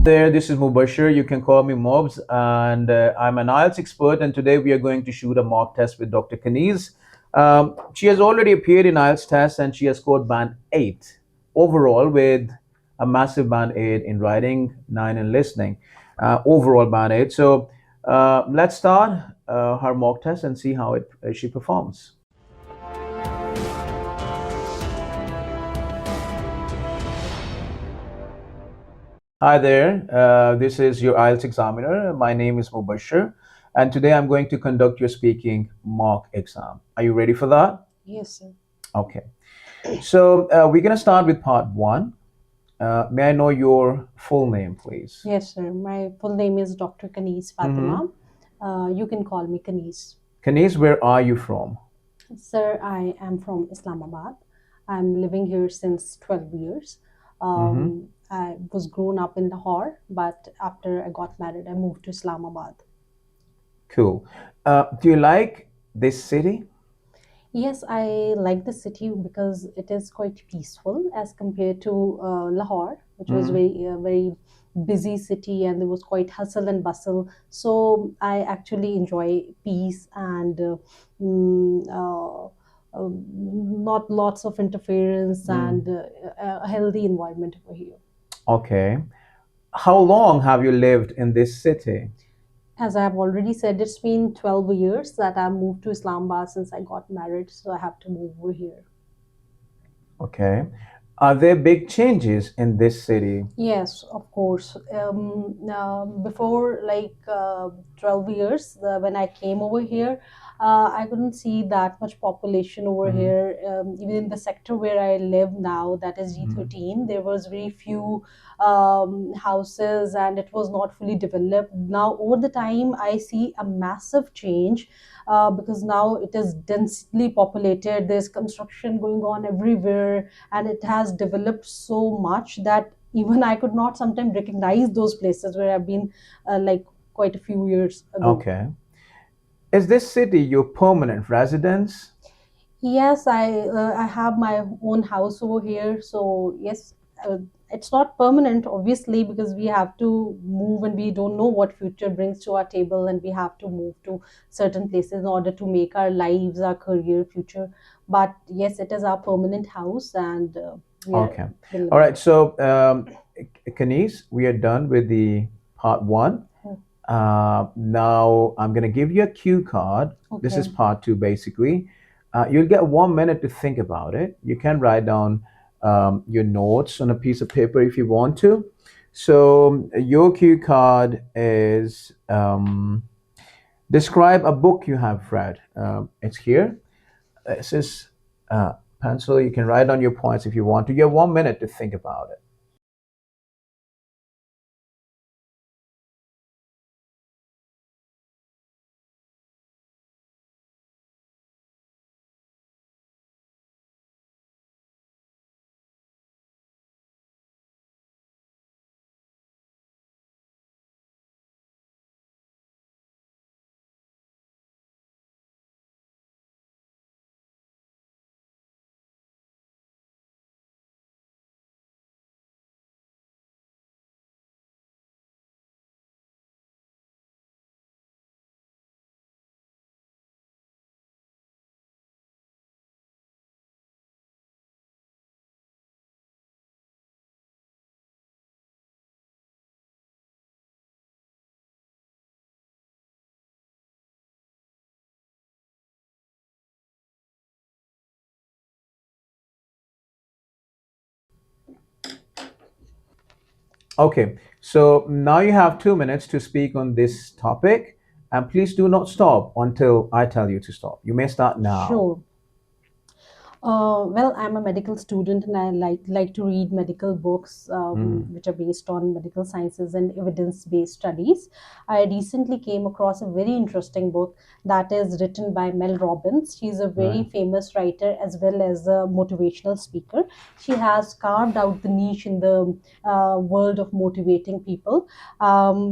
There, this is Mubashir. You can call me Mobz, and I'm an IELTS expert. And today we are going to shoot a mock test with Dr. Kaniz. She has already appeared in IELTS tests, and she has scored band 8 overall, with a massive band 8 in writing, 9 in listening. Overall band 8. So let's start her mock test and see how she performs. Hi there, this is your IELTS examiner. My name is Mubashir, and today I'm going to conduct your speaking mock exam. Are you ready for that? Yes, sir. Okay. So we're going to start with part 1. May I know your full name, please? Yes, sir. My full name is Dr. Kaniz Fatima. You can call me Kaniz. Kaniz, where are you from? Sir, I am from Islamabad. I'm living here since 12 years. I was grown up in Lahore, but after I got married, I moved to Islamabad. Cool. Do you like this city? Yes, I like the city because it is quite peaceful as compared to Lahore, which was very busy city, and there was quite hustle and bustle. So I actually enjoy peace and not lots of interference and a healthy environment over here. Okay. How long have you lived in this city? As I have already said, it's been 12 years that I moved to Islamabad since I got married, so I have to move over here. Okay. Are there big changes in this city? Yes, of course. Before 12 years, when I came over here, I couldn't see that much population over here. Even in the sector where I live now, that is G13, there was very few houses and it was not fully developed. Now, over the time, I see a massive change because now it is densely populated. There's construction going on everywhere, and it has developed so much that even I could not sometimes recognize those places where I've been quite a few years ago. Okay. Is this city your permanent residence? Yes, I have my own house over here, so yes, it's not permanent, obviously, because we have to move and we don't know what future brings to our table, and we have to move to certain places in order to make our lives, our career, future. But yes, it is our permanent house, and we are. Okay. All right. So, Kaniz, we are done with the part 1. Now I'm going to give you a cue card. This is Okay. part 2, basically. You'll get 1 minute to think about it. You can write down your notes on a piece of paper if you want to. So your cue card is describe a book you have read. It's here. This is pencil. You can write down your points if you want to. You have 1 minute to think about it. Okay, so now you have 2 minutes to speak on this topic, and please do not stop until I tell you to stop. You may start now. Sure. Well, I'm a medical student and I like to read medical books which are based on medical sciences and evidence-based studies. I recently came across a very interesting book that is written by Mel Robbins. She's a very Right. famous writer as well as a motivational speaker. She has carved out the niche in the world of motivating people.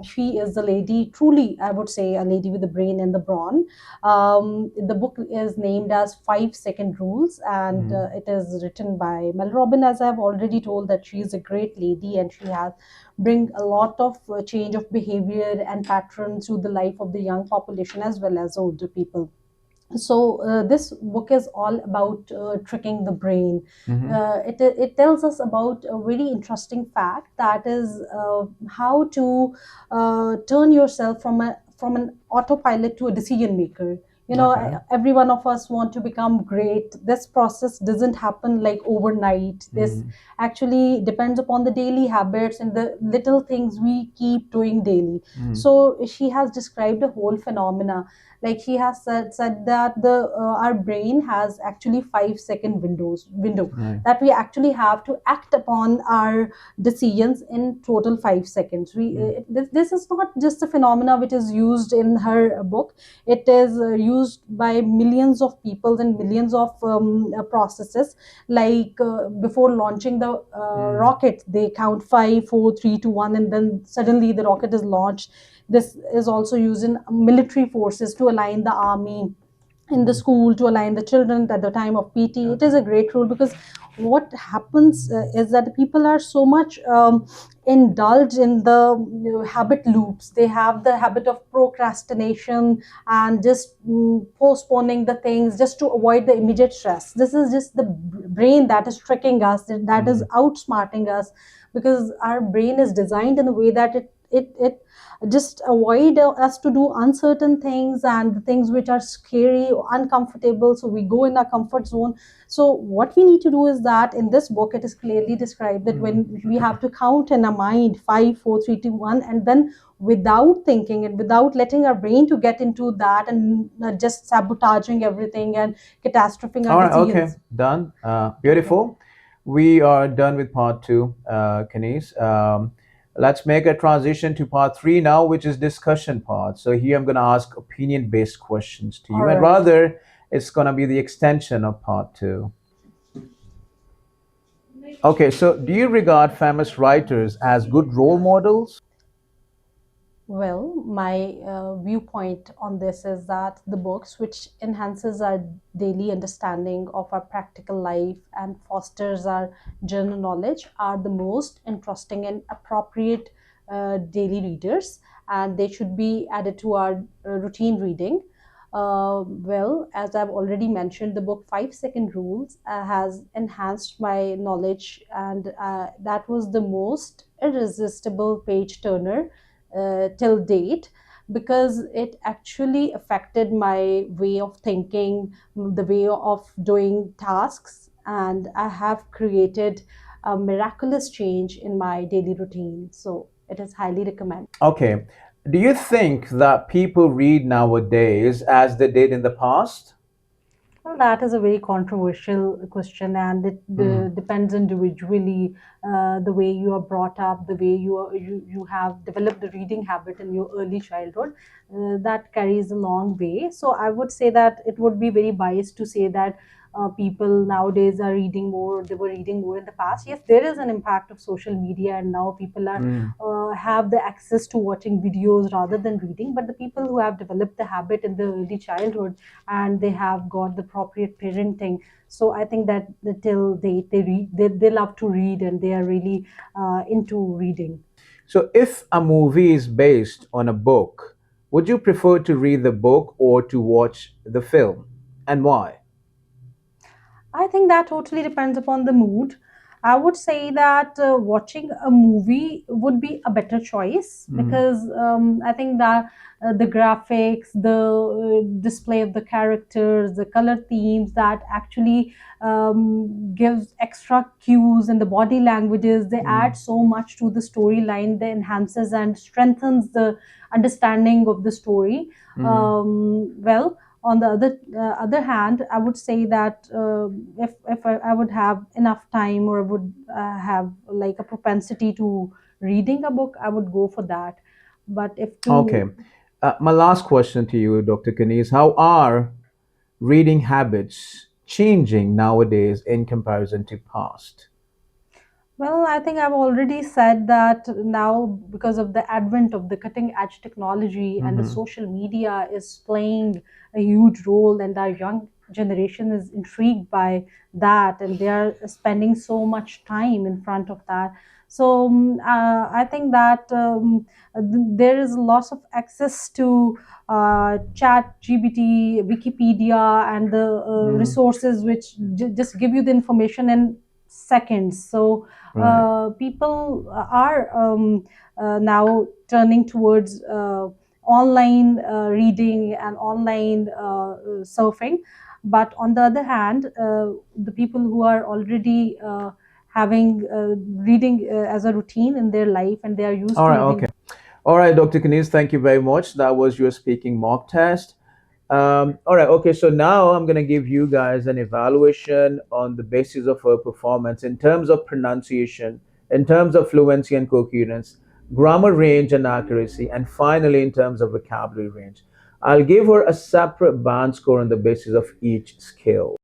She is a lady, truly, I would say, a lady with the brain and the brawn. The book is named as 5 Second Rules, and Mm, it is written by Mel Robin. As I've already told, that she is a great lady and she has bring a lot of change of behavior and patterns to the life of the young population as well as older people. So this book is all about tricking the brain. mhm, It tells us about a very interesting fact, that is how to turn yourself from an autopilot to a decision maker. okay. Every one of us want to become great. This process doesn't happen like overnight. This Mm, actually depends upon the daily habits and the little things we keep doing daily. mm, So she has described a whole phenomena. Like she has said that the our brain has actually 5 second window right. that we actually have to act upon our decisions in total 5 seconds. Mm, This is not just a phenomena which is used in her book. It is used by millions of people and millions of processes. Like before launching the mm, rocket, they count 5, 4, 3, 2, 1, and then suddenly the rocket is launched. This is also used in military forces to align the army, in the mm, school to align the children at the time of PT. It is a great rule, because what happens is that the people are so much indulged in the habit loops. They have the habit of procrastination and just postponing the things just to avoid the immediate stress. This is just the brain that is tricking us, that is mm. outsmarting us, because our brain is designed in a way that it just avoid us to do uncertain things and the things which are scary or uncomfortable, so we go in our comfort zone. So what we need to do is that in this book it is clearly described that Mm. when we have to count in our mind 5, 4, 3, 2, 1, and then without thinking and without letting our brain to get into that and just sabotaging everything and catastrophing our All right, okay, decisions. done. Okay. Beautiful. We are done with part two, Kenise. Let's make a transition to part three now, which is discussion part. So here I'm going to ask opinion-based questions to All you, and right. rather, it's going to be the extension of part two. Okay, so do you regard famous writers as good role models? Well, my viewpoint on this is that the books which enhances our daily understanding of our practical life and fosters our general knowledge are the most interesting and appropriate daily readers, and they should be added to our routine reading. Well, as I've already mentioned, the book 5 Second Rules has enhanced my knowledge, and that was the most irresistible page turner till date, because it actually affected my way of thinking, the way of doing tasks, and I have created a miraculous change in my daily routine. So it is highly recommended. Okay. Do you think that people read nowadays as they did in the past? Well, that is a very controversial question, and it Mm, depends individually. The way you are brought up, the way you have developed the reading habit in your early childhood, that carries a long way. So I would say that it would be very biased to say that people nowadays are reading more. They were reading more in the past. Yes, there is an impact of social media, and now people are mm. have the access to watching videos rather than reading. But the people who have developed the habit in the early childhood and they have got the appropriate parenting, so I think that till they read, they love to read, and they are really into reading. So, if a movie is based on a book, would you prefer to read the book or to watch the film? And why? I think that totally depends upon the mood. I would say that watching a movie would be a better choice, Mm, because I think that the graphics, the display of the characters, the color themes that actually gives extra cues, and the body languages, they mm, add so much to the storyline. They enhances and strengthens the understanding of the story. mm. Well, on the other hand, I would say that if I would have enough time, or would have like a propensity to reading a book, I would go for that. But if Okay. to My last question to you, Dr. Kaniz, how are reading habits changing nowadays in comparison to past? Well, I think I've already said that now, because of the advent of the cutting edge technology and the Hmm. social media is playing a huge role, and our young generation is intrigued by that, and they are spending so much time in front of that. So I think that there is lots of access to chat gpt, wikipedia, and the Mm, resources which just give you the information in seconds. So right. people are now turning towards online reading and online surfing. But on the other hand, the people who are already having reading as a routine in their life, and they are used All to right. reading. Okay. All right, Dr. Kaniz, thank you very much. That was your speaking mock test. All right. Okay. So now I'm going to give you guys an evaluation on the basis of her performance in terms of pronunciation, in terms of fluency and coherence, grammar range and accuracy, and finally in terms of vocabulary range. I'll give her a separate band score on the basis of each skill.